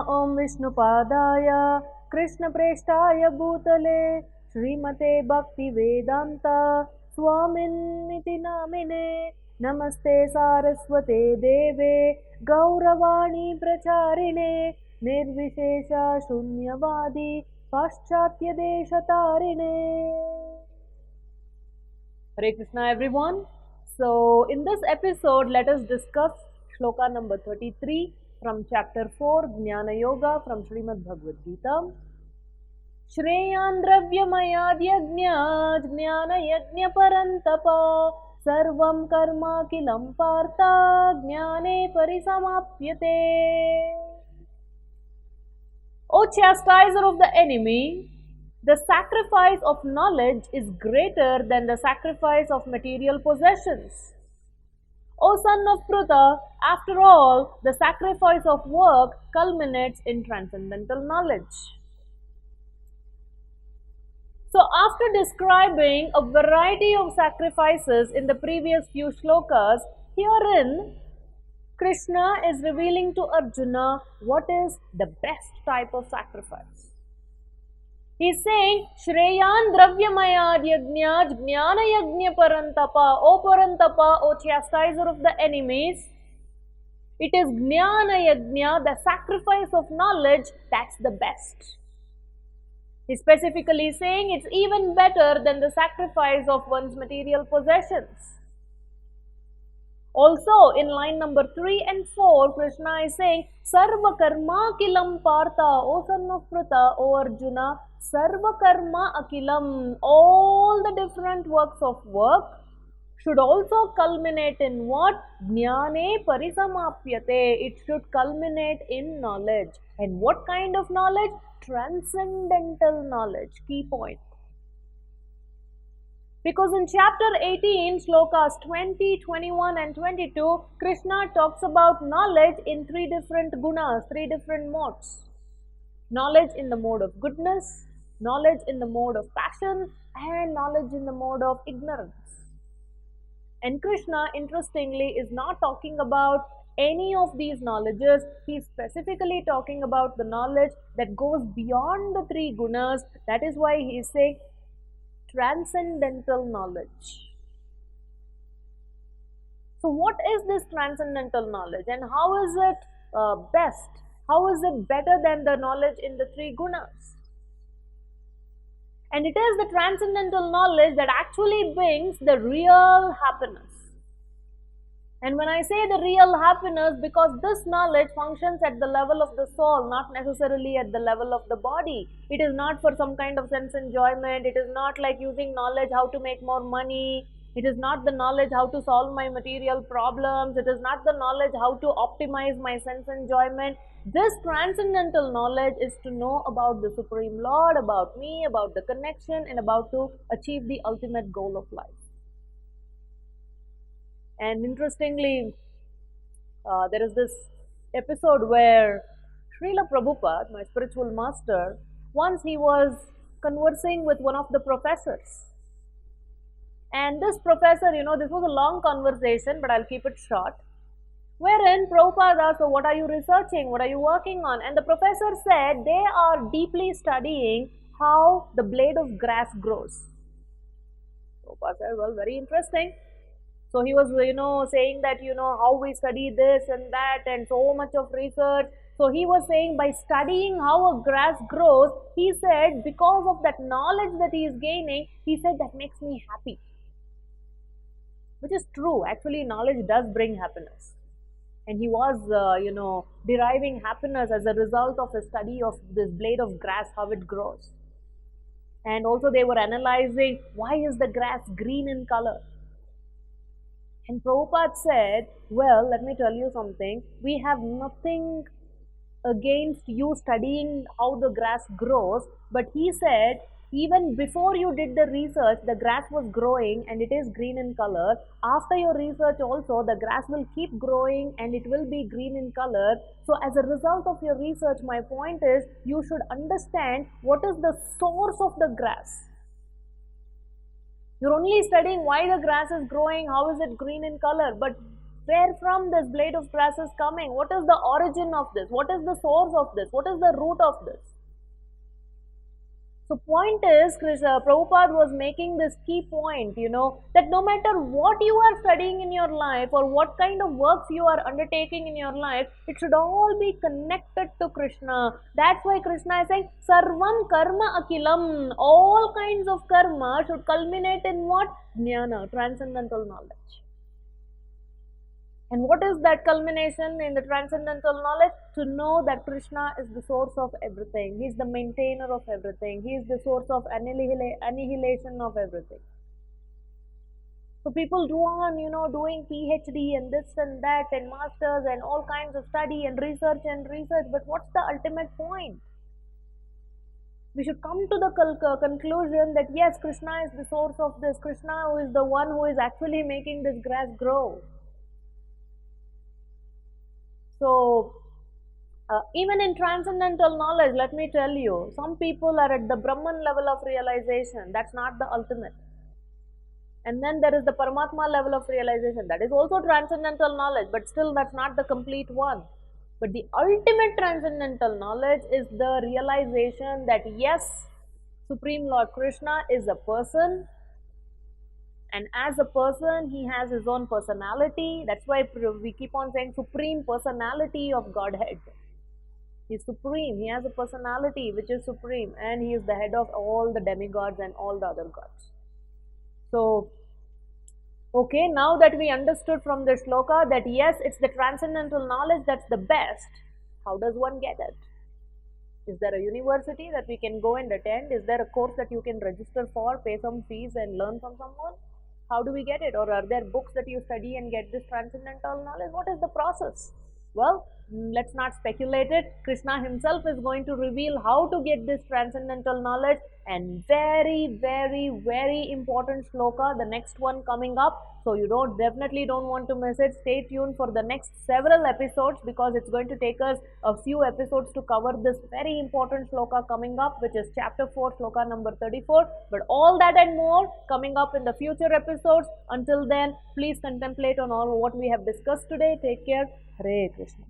ॐ विष्णुपादाय कृष्णप्रेष्ठाय भूतले श्रीमते भक्तिवेदान्त स्वामिन्निति नामिने नमस्ते सारस्वते देवे गौरवाणी प्रचारिणे निर्विशेष शून्यवादी पाश्चात्यदेशतारिणे. Hare Krishna everyone. So in this episode let us discuss shloka number 33 from chapter 4 Jnana Yoga from Srimad Bhagavad Gita. Shreyan dravyamayadyajna jnana yajna parantapa sarvam karma kilam partha jnane parisamapyate. O chastiser of the enemy, the sacrifice of knowledge is greater than the sacrifice of material possessions. O son of Pruta, after all, the sacrifice of work culminates in transcendental knowledge. So, after describing a variety of sacrifices in the previous few shlokas, herein Krishna is revealing to Arjuna what is the best type of sacrifice. He is saying, Shreyan dravyamaya yajna jnana yajna parantapa. O parantapa, O chastiser of the enemies, it is jnana yajna, the sacrifice of knowledge, that's the best. He is specifically saying it's even better than the sacrifice of one's material possessions. Also, in line number 3 and 4, Krishna is saying, Sarva karma akilam partha, O son of Pruta, O Arjuna, Sarva karma akilam, all the different works of work should also culminate in what? Jnane parisamapyate, it should culminate in knowledge. And what kind of knowledge? Transcendental knowledge, key point. Because in chapter 18, shlokas 20, 21 and 22, Krishna talks about knowledge in 3 different gunas, 3 different modes. Knowledge in the mode of goodness, knowledge in the mode of passion, and knowledge in the mode of ignorance. And Krishna, interestingly, is not talking about any of these knowledges. He is specifically talking about the knowledge that goes beyond the 3 gunas. That is why he is saying transcendental knowledge. So what is this transcendental knowledge and how is it best? How is it better than the knowledge in the 3 gunas? And it is the transcendental knowledge that actually brings the real happiness. And when I say the real happiness, because this knowledge functions at the level of the soul, not necessarily at the level of the body. It is not for some kind of sense enjoyment. It is not like using knowledge how to make more money. It is not the knowledge how to solve my material problems. It is not the knowledge how to optimize my sense enjoyment. This transcendental knowledge is to know about the Supreme Lord, about me, about the connection, and about to achieve the ultimate goal of life. And interestingly, there is this episode where Srila Prabhupada, my spiritual master, once he was conversing with one of the professors. And this professor, this was a long conversation, but I'll keep it short. Wherein Prabhupada asked, so what are you researching? What are you working on? And the professor said they are deeply studying how the blade of grass grows. Prabhupada said, well, very interesting. So he was, saying that, how we study this and that and so much of research. So he was saying by studying how a grass grows, he said because of that knowledge that he is gaining, he said that makes me happy. Which is true. Actually, knowledge does bring happiness. And he was, deriving happiness as a result of a study of this blade of grass, how it grows. And also they were analyzing why is the grass green in color. And Prabhupada said, well, let me tell you something, we have nothing against you studying how the grass grows, but he said, even before you did the research, the grass was growing and it is green in color. After your research also, the grass will keep growing and it will be green in color. So as a result of your research, my point is, you should understand what is the source of the grass. You're only studying why the grass is growing, how is it green in color, but Where from this blade of grass is coming? What is the origin of this? What is the source of this? What is the root of this? So point is, Prabhupada was making this key point, that no matter what you are studying in your life or what kind of works you are undertaking in your life, it should all be connected to Krishna. That's why Krishna is saying, Sarvam Karma Akilam. All kinds of karma should culminate in what? Jnana, transcendental knowledge. And what is that culmination in the transcendental knowledge? To know that Krishna is the source of everything. He is the maintainer of everything. He is the source of annihilation of everything. So people go on, doing PhD and this and that and masters and all kinds of study and research. But what's the ultimate point? We should come to the conclusion that yes, Krishna is the source of this. Krishna is the one who is actually making this grass grow. So, even in transcendental knowledge, let me tell you, some people are at the Brahman level of realization. That's not the ultimate. And then there is the Paramatma level of realization. That is also transcendental knowledge, but still that's not the complete one. But the ultimate transcendental knowledge is the realization that yes, Supreme Lord Krishna is a person. And as a person, he has his own personality. That's why we keep on saying supreme personality of Godhead. He's supreme. He has a personality which is supreme. And he is the head of all the demigods and all the other gods. So, okay, now that we understood from this shloka that yes, it's the transcendental knowledge that's the best. How does one get it? Is there a university that we can go and attend? Is there a course that you can register for, pay some fees and learn from someone? How do we get it? Or are there books that you study and get this transcendental knowledge? What is the process? Well, let's not speculate it. Krishna himself is going to reveal how to get this transcendental knowledge, and very, very, very important shloka, the next one coming up. So you definitely don't want to miss it. Stay tuned for the next several episodes, because it's going to take us a few episodes to cover this very important shloka coming up, which is chapter 4, shloka number 34. But all that and more coming up in the future episodes. Until then, please contemplate on all what we have discussed today. Take care. Hare Krishna.